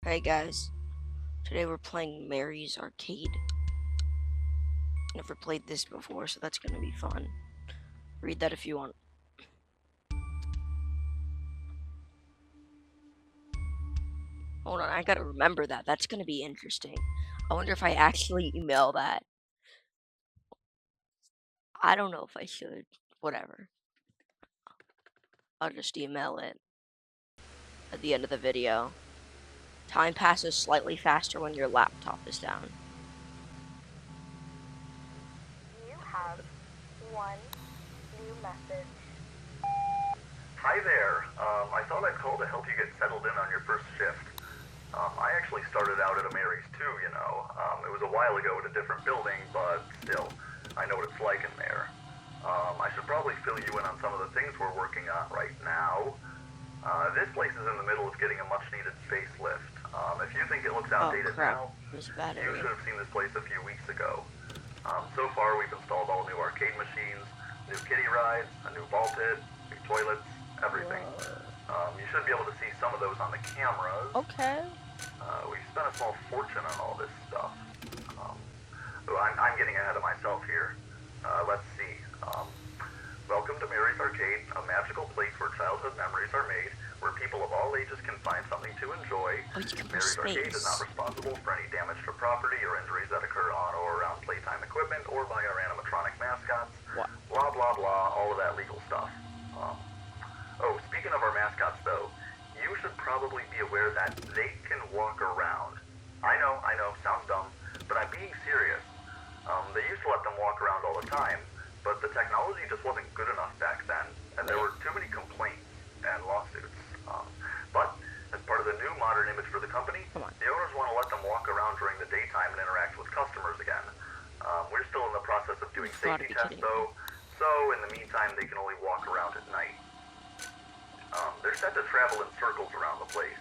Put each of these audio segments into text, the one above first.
Hey guys, today we're playing Mary's Arcade. Never played this before, so that's gonna be fun. Read that if you want. Hold on, I gotta remember that. That's gonna be interesting. I wonder if I actually email that. I don't know if I should. Whatever. I'll just email it at the end of the video. Time passes slightly faster when your laptop is down. You have one new message. Hi there. I thought I'd call to help you get settled in on your first shift. I actually started out at a Mary's too, you know. It was a while ago at a different building, but still, I know what it's like in there. I should probably fill you in on some of the things we're working on right now. This place is in the middle of getting a much-needed facelift. If you think it looks outdated now, There's a you battery. should have seen this place a few weeks ago. So far, we've installed all new arcade machines, new kiddie rides, a new ball pit, new toilets, everything. You should be able to see some of those on the cameras. Okay. We've spent a small fortune on all this stuff. I'm getting ahead of myself here. Let's see. Welcome to Mary's Arcade, a magical place where childhood memories are made, where people of all ages can find something to enjoy. Oh, you can press Mary's Arcade is not space. responsible for any damage to property or injuries that occur on or around playtime equipment or by our animatronic mascots. What? Blah, blah, blah, all of that legal stuff. Oh, speaking of our mascots, though, you should probably be aware that they can walk around. I know, sounds dumb, but I'm being serious. They used to let them walk around all the time, but the technology just wasn't good enough back then, and there were too many complaints and lawsuits. But as part of the new modern image for the company, the owners want to let them walk around during the daytime and interact with customers again. We're still in the process of doing safety tests, though, so in the meantime, they can only walk around at night. They're set to travel in circles around the place,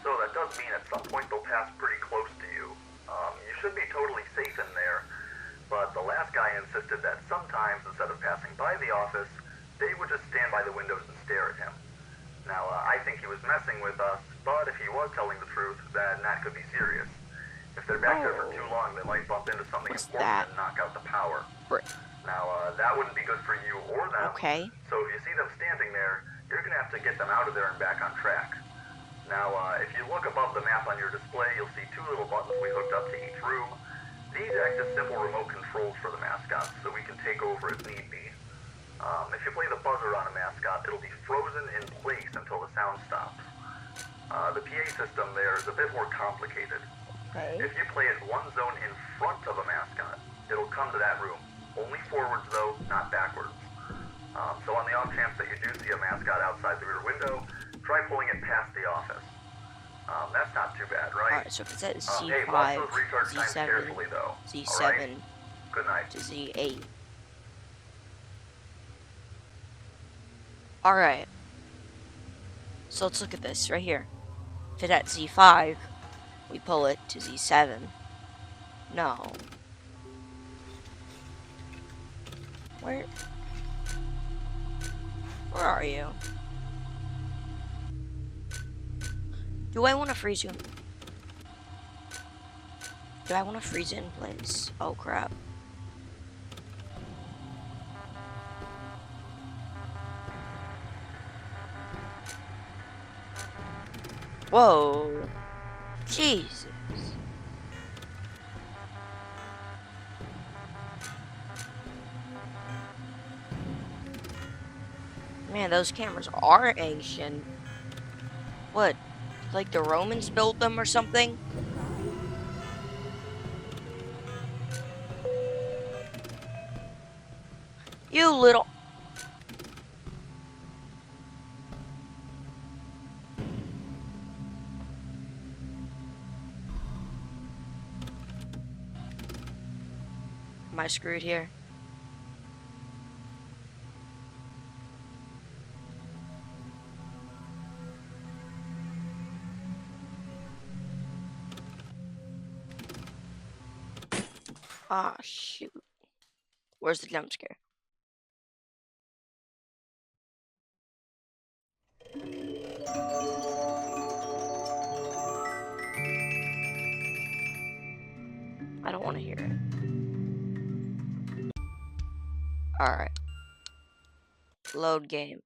so that does mean at some point they'll pass pretty close to you. You should be totally safe in there, but the last guy insisted that sometimes, instead of passing by the office, they would just stand by the windows and stare at him. Now, I think he was messing with us, but if he was telling the truth, then that could be serious. If they're back there for too long, they might bump into something important and knock out the power. Now, that wouldn't be good for you or them. Okay. So if you see them standing there, you're going to have to get them out of there and back on track. Now, if you look above the map on your display, you'll see two little buttons we hooked up to each room. These act as simple remote controls for the mascots, so we can take over if need be. If you play the buzzer on a mascot, it'll be frozen in place until the sound stops. The PA system there is a bit more complicated. Okay. If you play it one zone in front of a mascot, it'll come to that room. Only forwards, though, not backwards. So on the off chance that you do see a mascot outside the rear window, try pulling it past the office. That's not too bad, right? Alright, so if it's at Hey, watch Z5, those recharge times Z7, carefully, though. Z7 Alright? Good night. to Z8. Alright. So let's look at this right here. If it's at Z5, we pull it to Z7. No. Where are you? Do I want to freeze you? Do I want to freeze it in place? Oh crap. Whoa. Jesus. Man, those cameras are ancient. What? Like the Romans built them or something? You little... Am I screwed here? Ah, shoot. Where's the jump scare? don't want to hear it. Alright. Load game.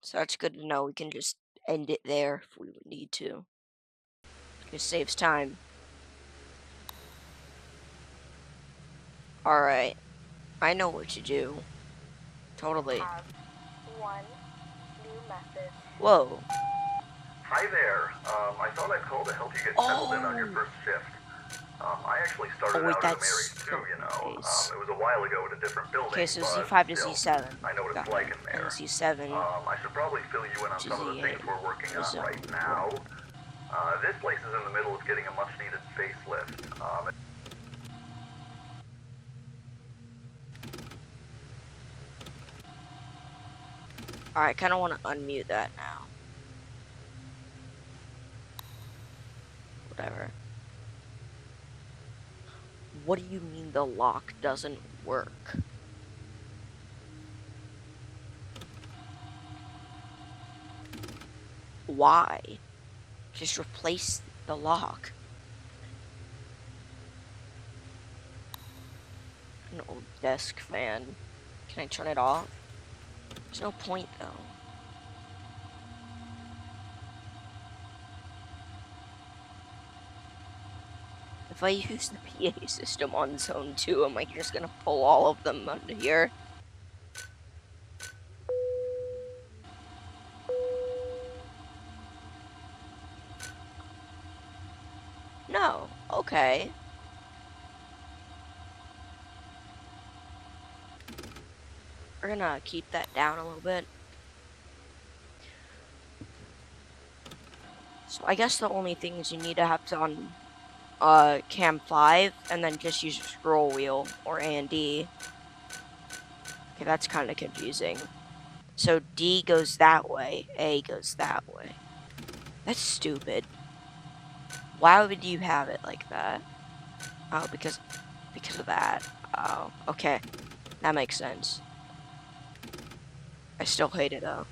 So that's good to know. We can just end it there if we need to. It saves time. Alright. I know what to do. Totally. Have one new message. Whoa. Hi there. I thought I'd call to help you get settled in on your first shift. I actually started Oh, wait, out at that's Mary's too, you know. case. It was a while ago at a different building, Okay, so but Z5 to still, Z7. I know what it's Got like it. in there. And Z7 I should probably fill you in on to some of the things Z8 we're working is on right now. This place is in the middle of getting a much-needed facelift. Alright, kind of want to unmute that now. Whatever. What do you mean the lock doesn't work? Why? Just replace the lock. An old desk fan. Can I turn it off? There's no point though. If I use the PA system on zone 2, am I just gonna pull all of them under here? No. Okay. We're gonna keep that down a little bit. So I guess the only things you need to have on cam 5 and then just use a scroll wheel or A and D. Okay, that's kind of confusing. So D goes that way, A goes that way. That's stupid. Why would you have it like that? Oh, because of that. Oh, okay. That makes sense. I still hate it though.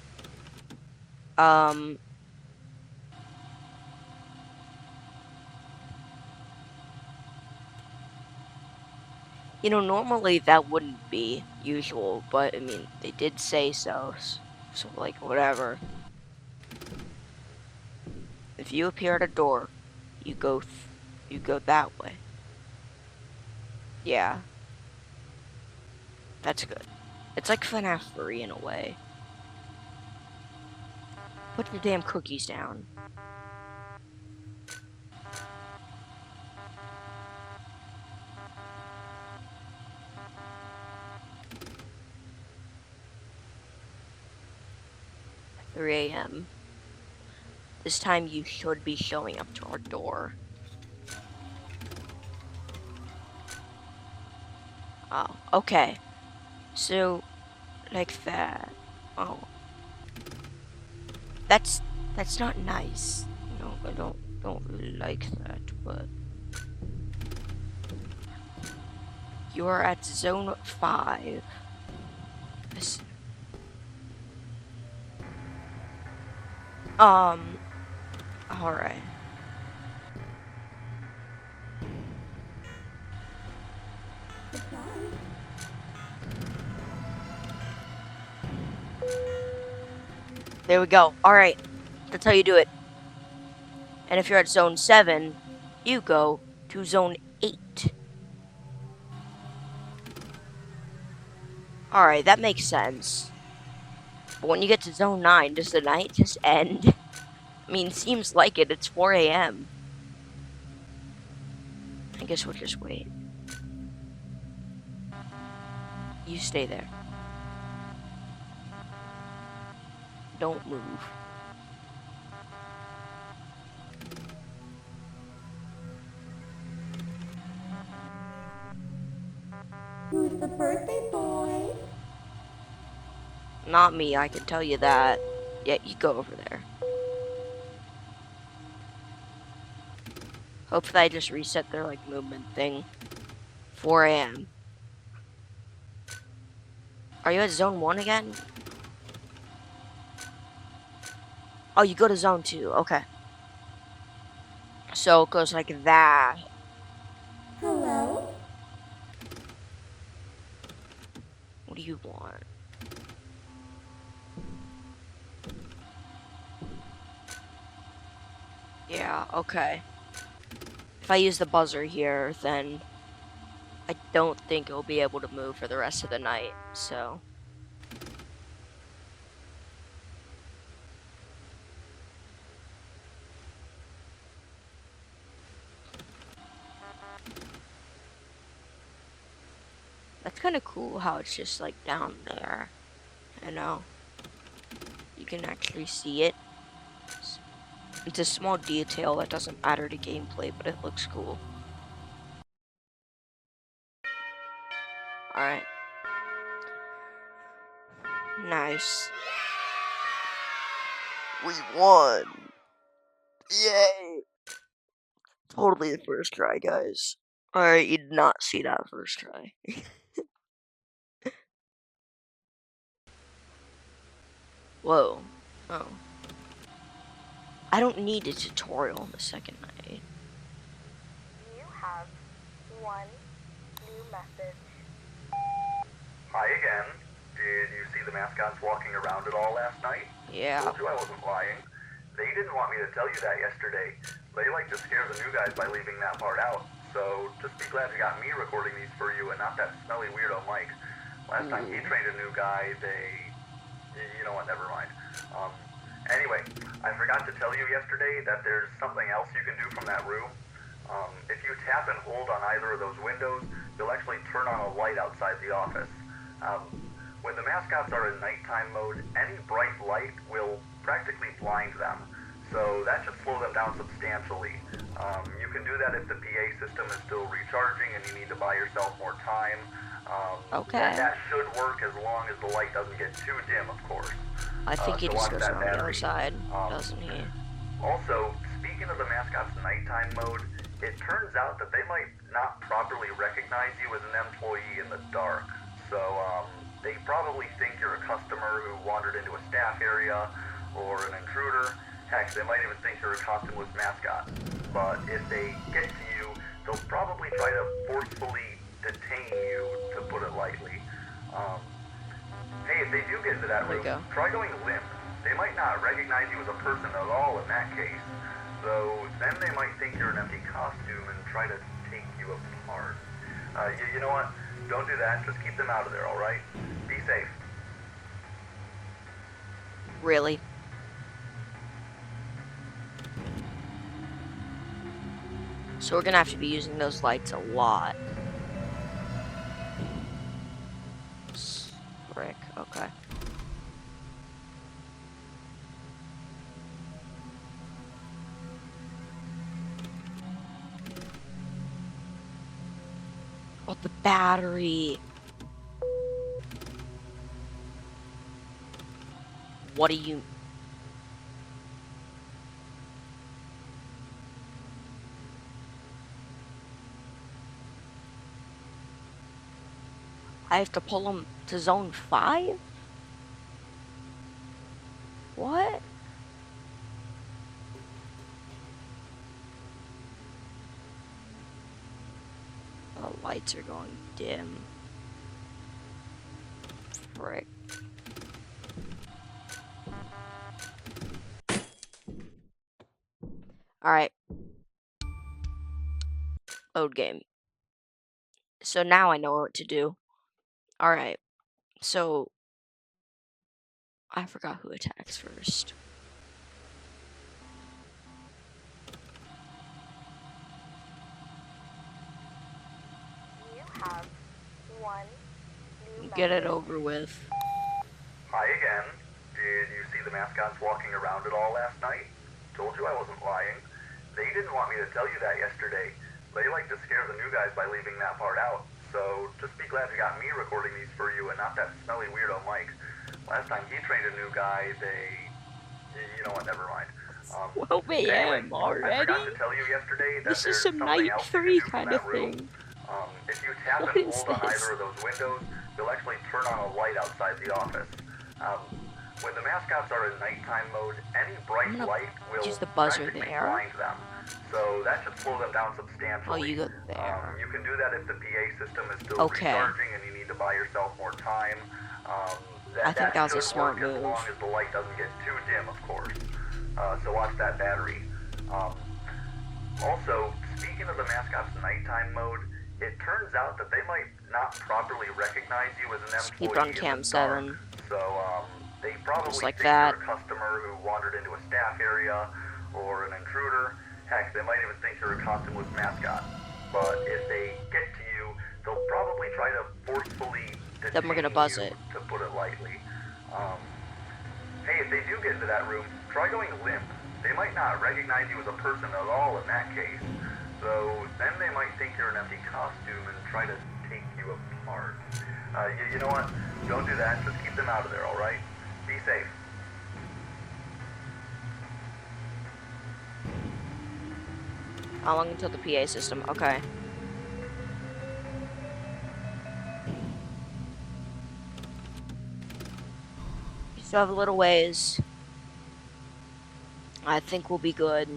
You know, normally that wouldn't be usual, but I mean, they did say so. So like, whatever. If you appear at a door, you go that way. Yeah. That's good. It's like FNAF 3 in a way. Put the damn cookies down. $3 a.m. This time you should be showing up to our door. Oh, okay. So, like that. Oh. That's not nice. No, I don't really like that, but you are at zone 5. This, alright. There we go. Alright. That's how you do it. And if you're at zone 7, you go to zone 8. Alright, that makes sense. But when you get to zone 9, does the night just end? I mean, seems like it. It's 4 a.m. I guess we'll just wait. You stay there. Don't move. Who's the birthday boy? Not me, I can tell you that. Yeah, you go over there. Hopefully I just reset their, like, movement thing. 4 a.m. Are you at zone 1 again? Oh, you go to zone 2. Okay. So it goes like that. Hello? What do you want? Yeah, okay. If I use the buzzer here, then I don't think it'll be able to move for the rest of the night, so. That's kind of cool how it's just like down there. You know? You can actually see it. It's a small detail that doesn't matter to gameplay, but it looks cool. Alright. Nice. We won! Yay! Totally the first try, guys. Alright, you did not see that first try. Whoa. Oh. I don't need a tutorial on the second night. You have one new message. Hi again. Did you see the mascots walking around at all last night? Yeah. Told you I wasn't lying. They didn't want me to tell you that yesterday. They like to scare the new guys by leaving that part out. So just be glad you got me recording these for you and not that smelly weirdo Mike. Last time he trained a new guy, you know what, never mind. Anyway, I forgot to tell you yesterday that there's something else you can do from that room. If you tap and hold on either of those windows, you'll actually turn on a light outside the office. When the mascots are in nighttime mode, any bright light will practically blind them. So that should slow them down substantially. You can do that if the PA system is still recharging and you need to buy yourself more time. Okay. That should work as long as the light doesn't get too dim, of course. I think he So just watch goes that on the other battery. side, doesn't he? Also, speaking of the mascot's nighttime mode, it turns out that they might not properly recognize you as an employee in the dark. So, they probably think you're a customer who wandered into a staff area or an intruder. Heck, they might even think you're a costumeless mascot. But if they get to you, they'll probably try to forcefully detain you, to put it lightly. Hey, if they do get into that There we room, go. try going limp. They might not recognize you as a person at all in that case. Though then they might think you're an empty costume and try to take you apart. You know what? Don't do that. Just keep them out of there, alright? Be safe. Really? So we're gonna have to be using those lights a lot. Frick, okay. Oh, the battery. What do you... I have to pull him to zone 5? What? The lights are going dim. Frick. Alright. Load game. So now I know what to do. Alright. So... I forgot who attacks first. You have one new Get it message. over with. Hi again. Did you see the mascots walking around at all last night? Told you I wasn't lying. They didn't want me to tell you that yesterday. They like to scare the new guys by leaving that part out. So just be glad you got me recording these for you and not that smelly weirdo Mike. Last time he trained a new guy, you know what, never mind. 12 a.m. I forgot already? to tell you yesterday that This is there's some something night else you 3 can do from kind that of room. thing. If you tap What and is hold on this? either of those windows, you'll actually turn on a light outside the office. When the mascots are in nighttime mode, any bright I'm gonna light will use the buzzer practically there. blind them. So that should slow them down Oh, substantially. you go there. You can do that if the PA system is still Okay. recharging and you need to buy yourself more time. I think that was a should smart work as long move. as the light doesn't get too dim, of course. So watch that battery. Um, Also, speaking of the mascot's nighttime mode, it turns out that they might not properly recognize you as an Just keep it employee on in cam the dark. 7. So, they Just probably like think that. you're a customer who wandered into a staff area or an intruder. Heck, they might even think you're a costumeless mascot. But if they get to you, they'll probably try to forcefully Then we're gonna detain buzz you, it. to put it lightly. Um, Hey, if they do get into that room, try going limp. They might not recognize you as a person at all in that case. So then they might think you're an empty costume and try to take you apart. You know what? Don't do that. Just keep them out of there, alright? Be safe. How long until the PA system? Okay. We still have a little ways. I think we'll be good.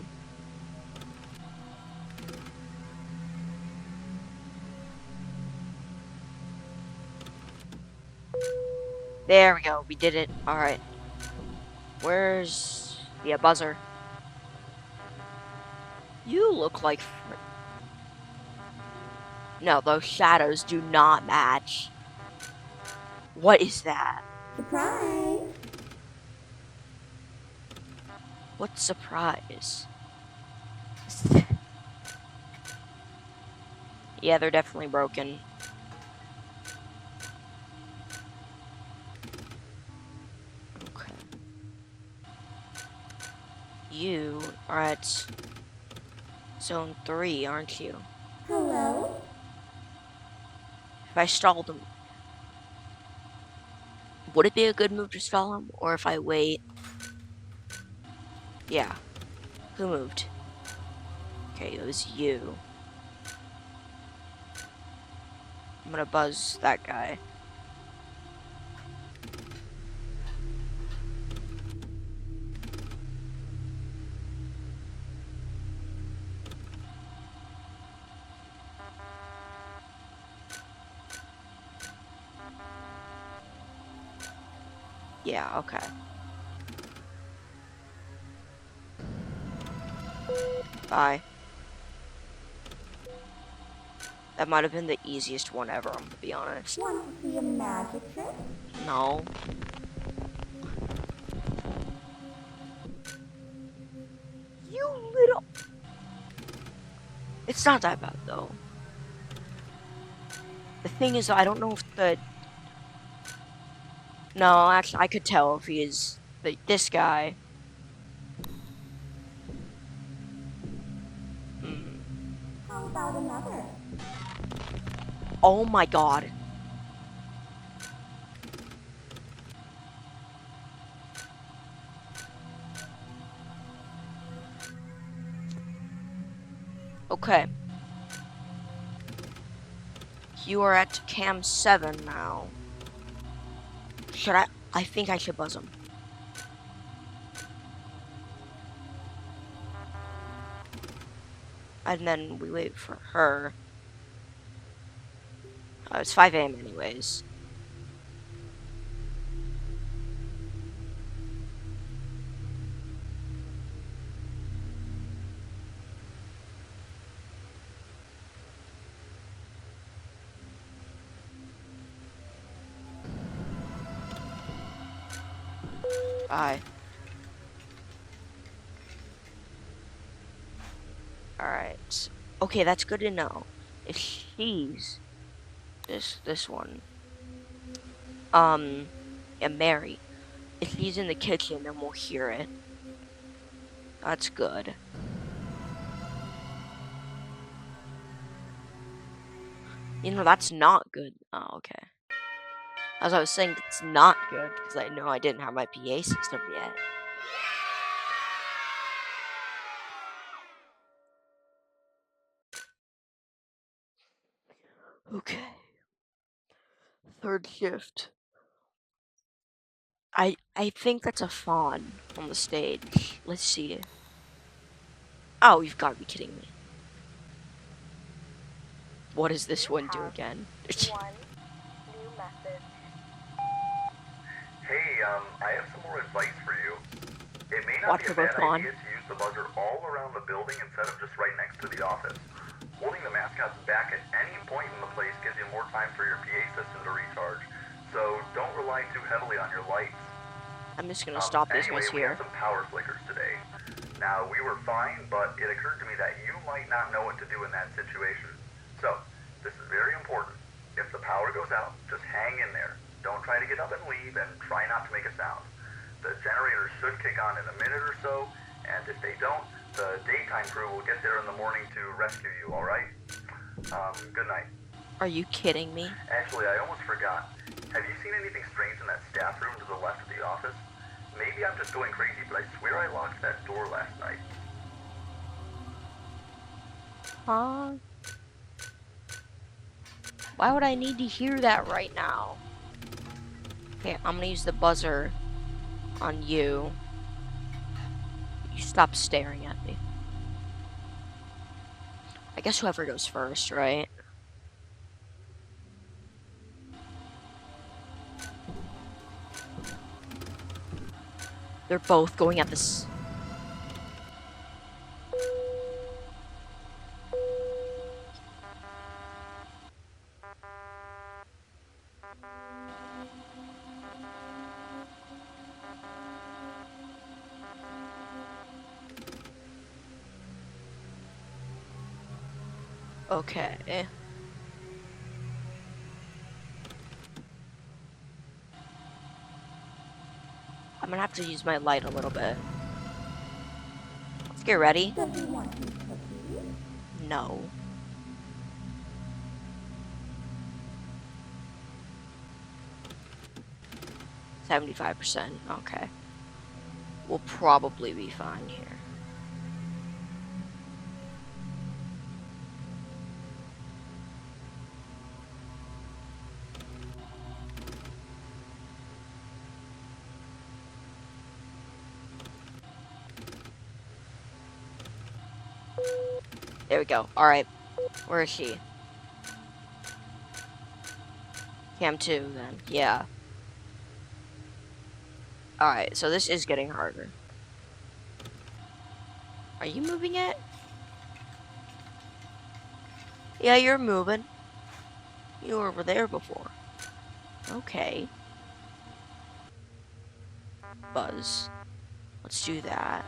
There we go. We did it. Alright. Where's... Yeah, buzzer. You look like... No, those shadows do not match. What is that? Surprise! What surprise? Yeah, they're definitely broken. Okay. You are at zone 3, aren't you? Hello? If I stalled them, would it be a good move to stall him? Or if I wait? Yeah. Who moved? Okay, it was you. I'm gonna buzz that guy. Yeah, okay. Bye. That might have been the easiest one ever, I'm gonna be honest. Want to see a magic trick? No. You little... It's not that bad, though. The thing is, I don't know if the... No, actually, I could tell if he is... This guy. Mm. How about another? Oh my god. Okay. You are at cam 7 now. Should I? I think I should buzz him. And then we wait for her. It's 5 a.m. anyways. Bye. Alright. Okay, that's good to know. If she's this one. And Mary. If he's in the kitchen, then we'll hear it. That's good. You know, that's not good. Oh, okay. As I was saying, it's not good, because I know I didn't have my PA system yet. Okay. Third shift. I think that's a fawn on the stage. Let's see. Oh, you've got to be kidding me. What does this one do again? One new message. Hey, I have some more advice for you. It may not Watch be a her both bad on. idea to use the buzzer all around the building instead of just right next to the office. Holding the mascots back at any point in the place gives you more time for your PA system to recharge, so don't rely too heavily on your lights. I'm just gonna stop this Anyway, mess we here. had some power flickers today. Now, we were fine, but it occurred to me that you might not know what to do in that situation. So, this is very important. If the power goes out, just hang in there. Don't try to get up and leave, and try not to make a sound. The generators should kick on in a minute or so, and if they don't, the daytime crew will get there in the morning to rescue you, alright? Good night. Are you kidding me? Actually, I almost forgot. Have you seen anything strange in that staff room to the left of the office? Maybe I'm just going crazy, but I swear I locked that door last night. Huh? Why would I need to hear that right now? Okay, I'm gonna use the buzzer on you. You stop staring at me. I guess whoever goes first, right? They're both going at this. Okay. I'm gonna have to use my light a little bit. Let's get ready. Does he want some cookies? No. $75%. Okay. We'll probably be fine here. There we go. Alright. Where is she? Cam 2, then. Yeah. Alright, so this is getting harder. Are you moving it? Yeah, you're moving. You were over there before. Okay. Buzz. Let's do that.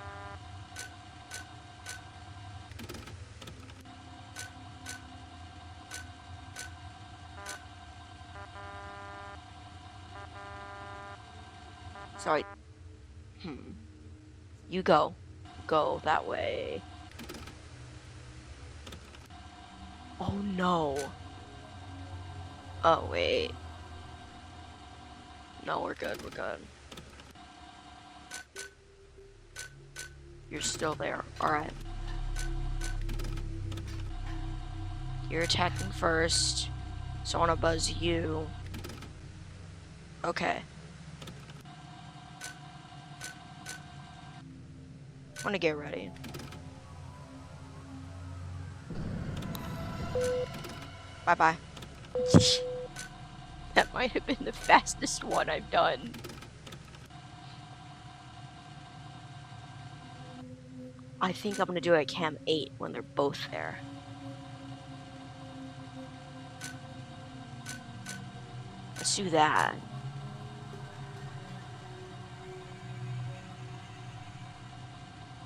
Sorry. You go. Go that way. Oh no. Oh wait. No, we're good, we're good. You're still there. Alright. You're attacking first. So I wanna buzz you. Okay. I'm gonna get ready. Bye-bye. That might have been the fastest one I've done. I think I'm gonna do it at Cam 8 when they're both there. Let's do that.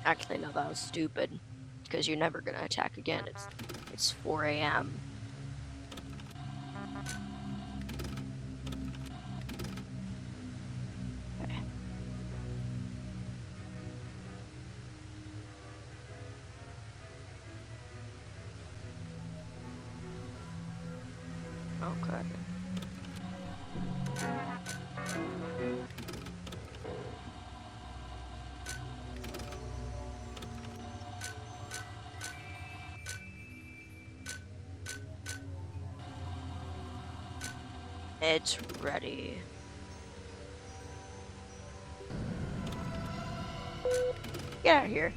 Actually, no, that was stupid. Because you're never gonna attack again. It's 4 a.m. Okay. Okay. It's ready. Get out of here.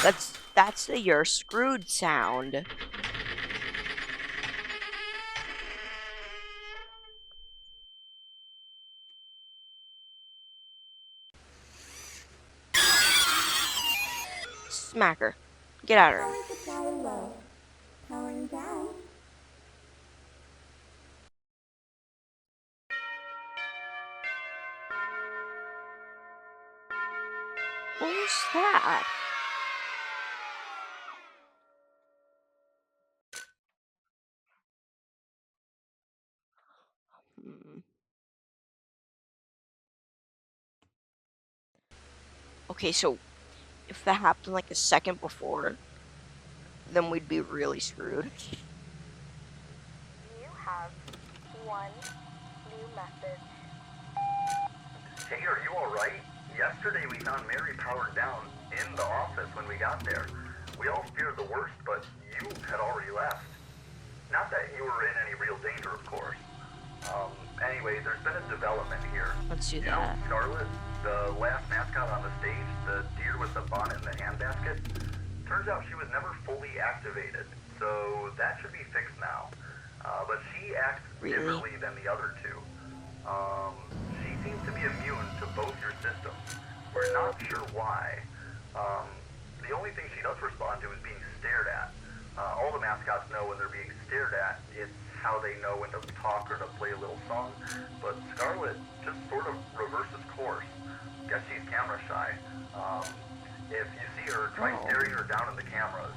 That's the "you're screwed" sound. Smack her. Get out of her. Power supply low. Powering down. What was that? Okay, so if that happened like a second before, then we'd be really screwed. You have one new message. Hey, are you alright? Yesterday we found Mary powered down in the office when we got there. We all feared the worst, but you had already left. Not that you were in any real danger, of course. Anyway, there's been a development here. Let's do You know, that. Scarlet, the last mascot on the stage, the deer with the bonnet and the handbasket, turns out she was never fully activated, so that should be fixed now. But she acts Really? differently than the other two. She seems to be immune to both your systems. We're not sure why. The only thing she does respond to is being stared at. All the mascots know when they're being stared at. It's how they know when to talk or to play a little song. But Scarlet just sort of reverses course. Guess she's camera shy. If you see her, try staring her down in the cameras.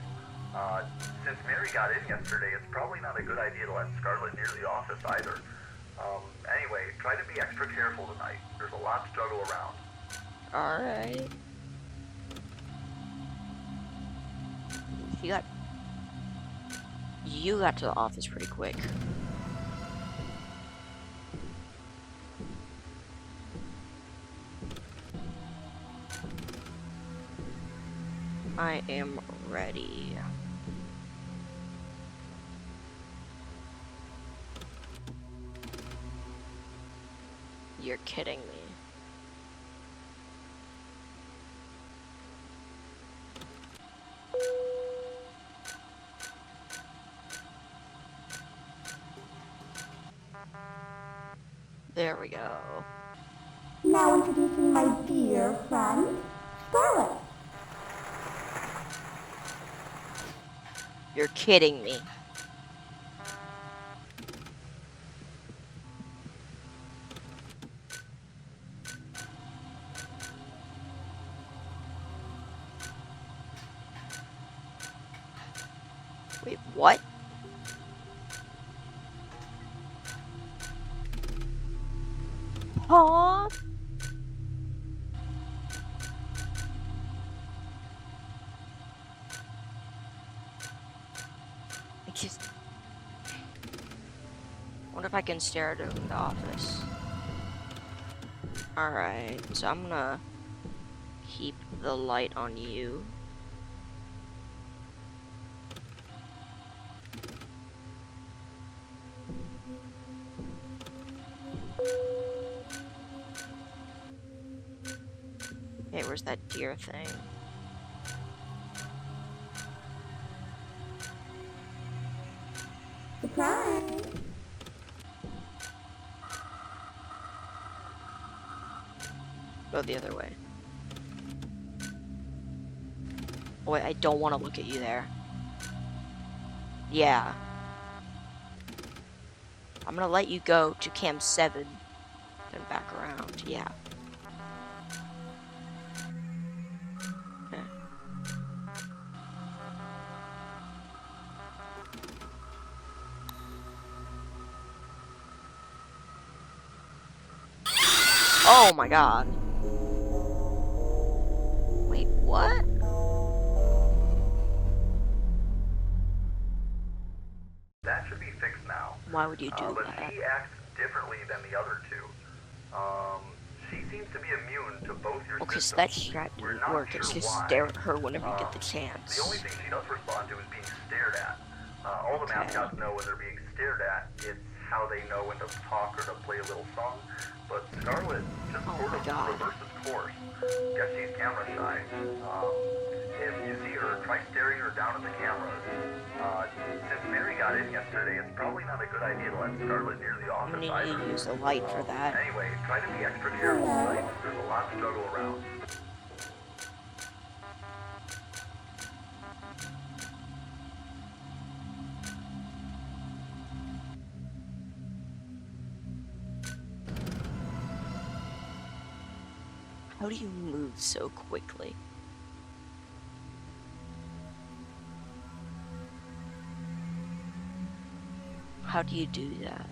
Since Mary got in yesterday, it's probably not a good idea to let Scarlet near the office either. Anyway, try to be extra careful tonight. There's a lot to juggle around. Alright. You got to the office pretty quick. I am ready. You're kidding me. There we go. Now introducing my dear friend, Scarlet. You're kidding me. Wait, what? Huh? I just wonder if I can stare at her in the office. Alright, so I'm gonna keep the light on you. Hey, where's that deer thing? Surprise. Go the other way. Oh, wait, I don't want to look at you there. Yeah. I'm gonna let you go to Cam 7. Then back around. Yeah. Okay. Oh my god. Wait, what? That should be fixed now. Why would you do But that? she acts differently than the other two. She seems to be immune to both your Okay, so systems. that strat We're didn't not work. It's sure just why. stare at her whenever you get the chance. The only thing she does respond to is being stared at. All the Okay. mascots know when they're being stared at. It's how they know when to talk or to play a little song. But Scarlet just Oh sort my of God. reverses course. Guess she's camera shy. If you see her, her, try staring her down at the cameras. Since Mary got in yesterday, it's probably not a good idea to let Scarlet near the I'm office gonna either. need to use the light for that. Anyway, try to be extra careful, right? There's a lot to juggle around. How do you move so quickly? How do you do that?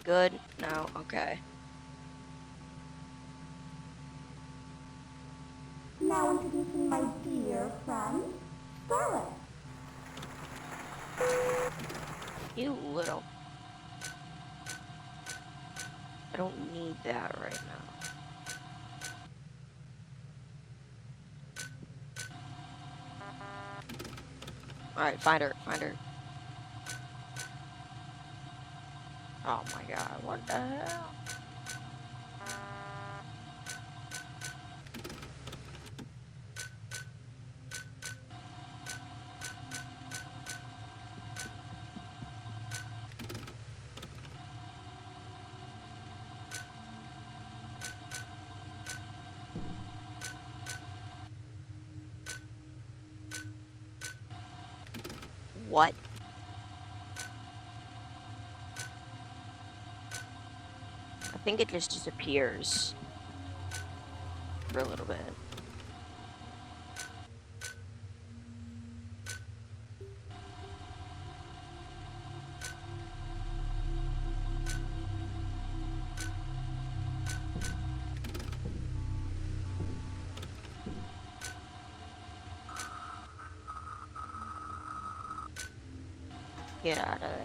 Good? No? Okay. Now introducing my dear friend, Scarlet. You little. I don't need that right now. Alright, find her, find her. Oh my god, what the hell? What? I think it just disappears for a little bit. Get out of there.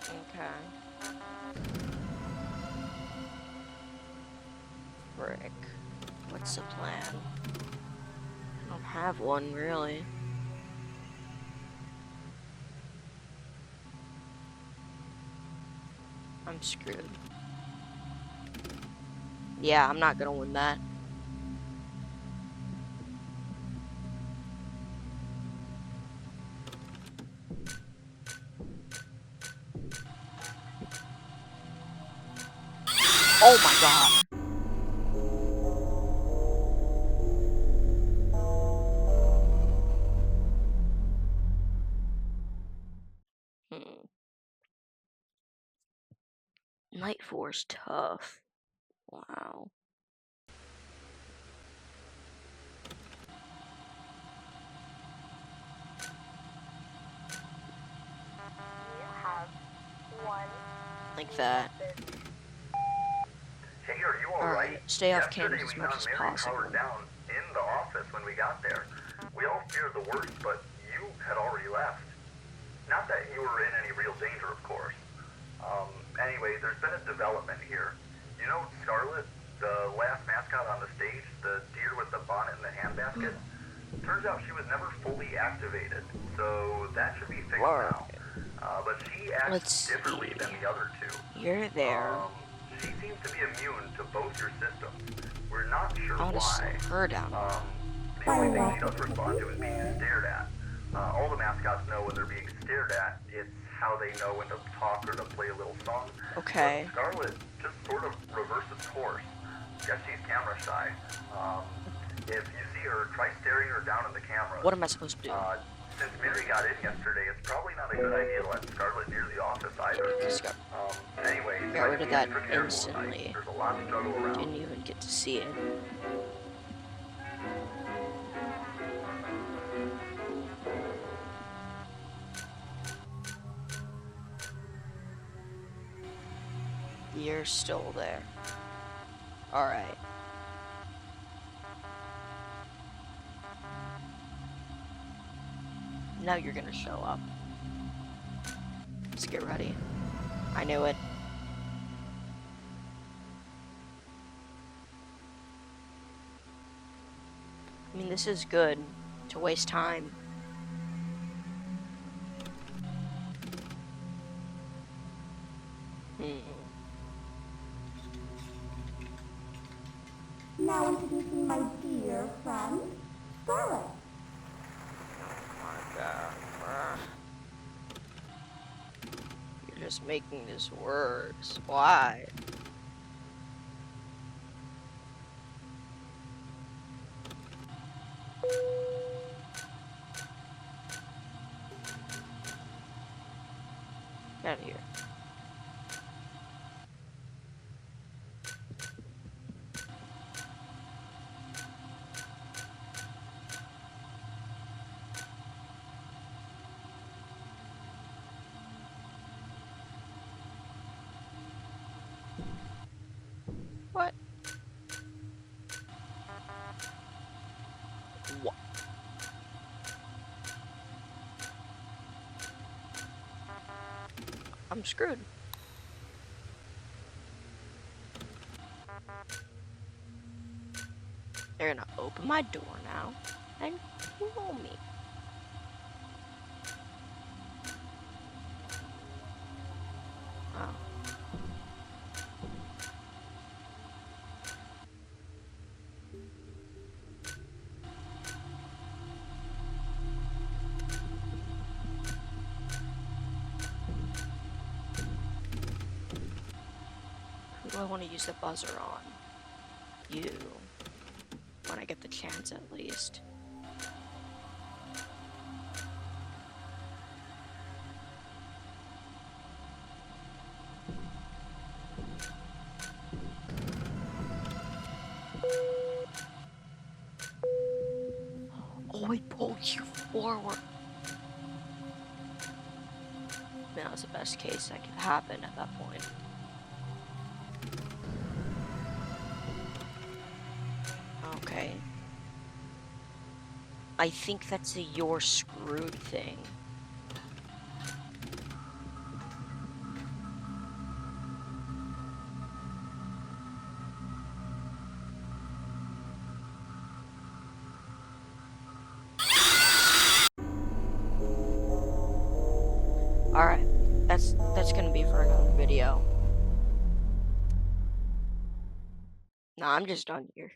Okay. Frick. What's the plan? I don't have one, really. I'm screwed. Yeah, I'm not gonna win that. Oh my god. Hmm. Night 4's tough. Wow. You have one Like new that. message. Hey, are you all Alright, right? stay off Yesterday cameras as we much found as Mary possible. powered down in the office when we got there. We all feared the worst, but you had already left. Not that you were in any real danger, of course. Anyway, there's been a development here. You know Scarlet, the last mascot on the stage, the deer with the bonnet and the handbasket? Turns out she was never fully activated, so that should be fixed now. But she acts Let's differently see. than the other two. You're there. She seems to be immune to both your systems. We're not sure I want to why. slow her down. The only thing she does respond to is being stared at. All the mascots know when they're being stared at. It's how they know when to talk or to play a little song. Okay. But Scarlet just sort of reverses course. Guess she's camera shy. If you see her, try staring her down in the camera. What am I supposed to do? Since Mary got in yesterday, it's probably not a good idea to let Scarlet near the office either. Just got Anyway, got rid of that extra careful instantly. tonight. There's a lot to juggle around. Didn't even get to see it. You're still there. Alright. Now you're gonna show up. Let's get ready. I knew it. I mean, this is good to waste time. Now introducing my dear friend, Scarlet. Oh my god. You're just making this worse. Why? Get out of here. What? What? I'm screwed. They're gonna open my door now and kill me. Oh. Who do I want to use the buzzer on? You. When I get the chance, at least. Oh, I pulled you forward. That was the best case that could happen at that point. Okay. I think that's a you're screwed thing. Alright, that's gonna be for another video. Nah, I'm just done here.